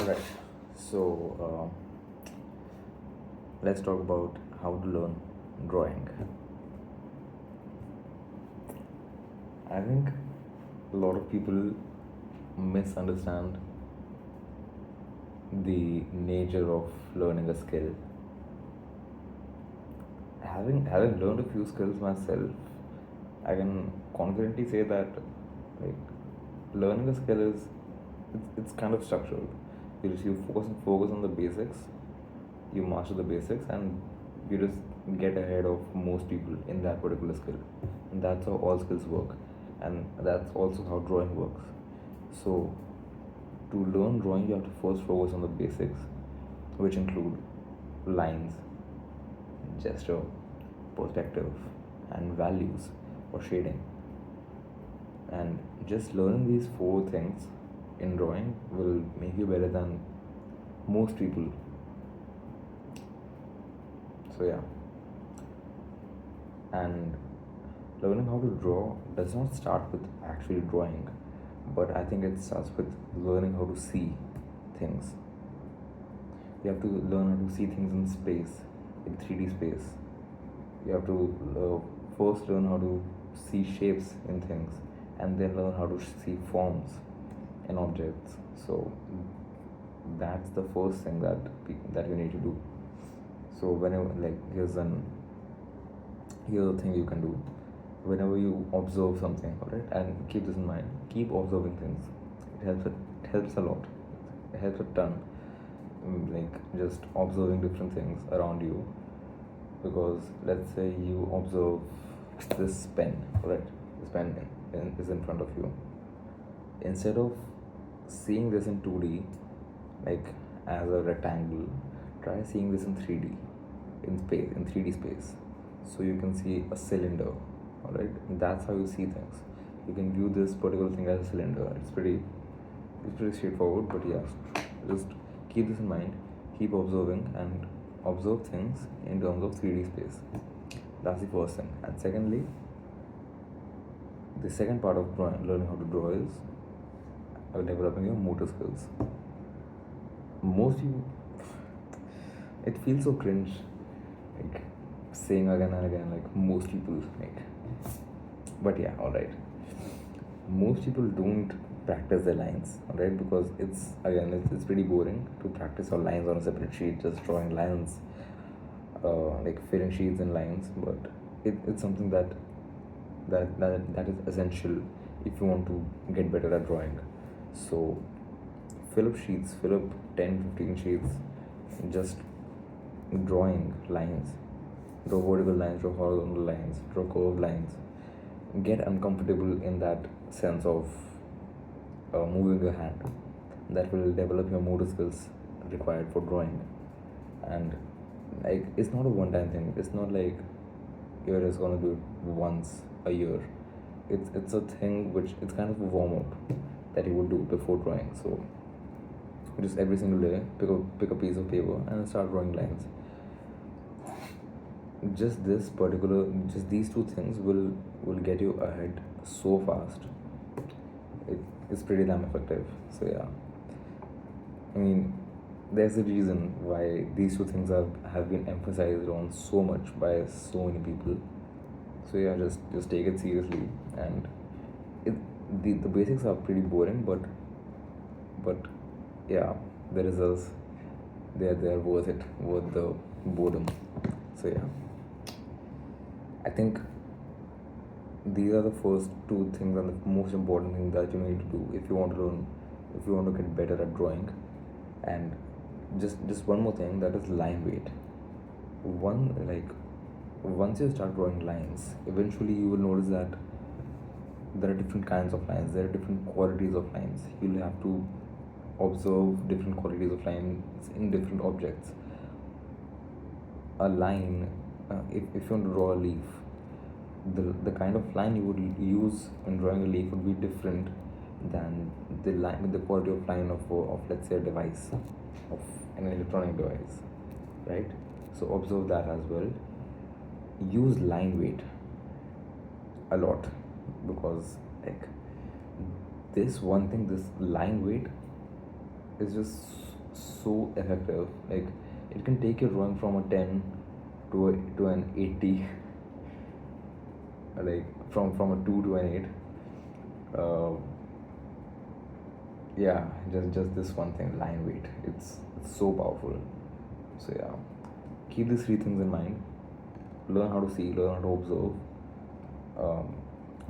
Right. So let's talk about how to learn drawing. I think a lot of people misunderstand the nature of learning a skill. Having learned a few skills myself, I can confidently say that like learning a skill is it's kind of structured. You focus on the basics, you master the basics, and you just get ahead of most people in that particular skill. And that's how all skills work, and that's also how drawing works. So to learn drawing, you have to first focus on the basics, which include lines, gesture, perspective, and values or shading. And just learning these four things in drawing will make you better than most people. So, yeah. And learning how to draw does not start with actually drawing, but I think it starts with learning how to see things. You have to learn how to see things in space, in 3D space. You have to first learn how to see shapes in things, and then learn how to see forms in objects. So that's the first thing that you need to do. So whenever here's the thing you can do. Whenever you observe something, alright, and keep this in mind, keep observing things. It helps a lot. It helps a ton. Like just observing different things around you, because let's say you observe this pen, right? This pen is in front of you. Instead of seeing this in 2D, like as a rectangle, try seeing this in 3D, in space, in 3D space. So you can see a cylinder, alright? That's how you see things. You can view this particular thing as a cylinder. It's pretty straightforward, but yeah, just keep this in mind. Keep observing and observe things in terms of 3D space. That's the first thing. And secondly, the second part of learning how to draw is developing your motor skills. Most you, it feels so cringe, like saying again and again, like most people, like, but yeah, all right. Most people don't practice their lines, all right, because it's pretty boring to practice our lines on a separate sheet, just drawing lines, like filling sheets and lines. But it's something that is essential if you want to get better at drawing. So fill up 10 15 sheets, just drawing lines. Draw vertical lines, draw horizontal lines, draw curved lines. Get uncomfortable in that sense of moving your hand. That will develop your motor skills required for drawing. And like it's not a one-time thing. It's not like you're just gonna do it once a year. It's a thing which it's kind of a warm-up that you would do before drawing. So just every single day pick a piece of paper and start drawing lines. Just these two things will get you ahead so fast. It's pretty damn effective. So yeah, I mean, there's a reason why these two things have been emphasized on so much by so many people. So yeah, just take it seriously. And it the basics are pretty boring, but yeah, the results, they're worth it, worth the boredom. So yeah, I think these are the first two things and the most important thing that you need to do if you want to learn, if you want to get better at drawing. And just one more thing, that is line weight. One like Once you start drawing lines, eventually you will notice that there are different kinds of lines, there are different qualities of lines. You'll have to observe different qualities of lines in different objects. A line, if you want to draw a leaf, the kind of line you would use in drawing a leaf would be different than the quality of line of let's say a device, of an electronic device, right? So observe that as well. Use line weight a lot, because like this line weight is just so effective. Like it can take your rowing from a 10 to an 80, like from a 2 to an 8. Uh, yeah, just this one thing, line weight. It's so powerful. So yeah, keep these three things in mind. Learn how to see, learn how to observe, um,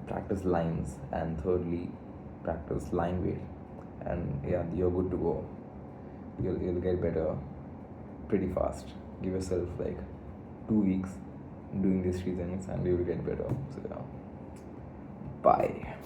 practice lines, and thirdly, practice line weight. And yeah, you're good to go. You'll get better pretty fast. Give yourself like 2 weeks doing these three things, and you will get better. So yeah, bye.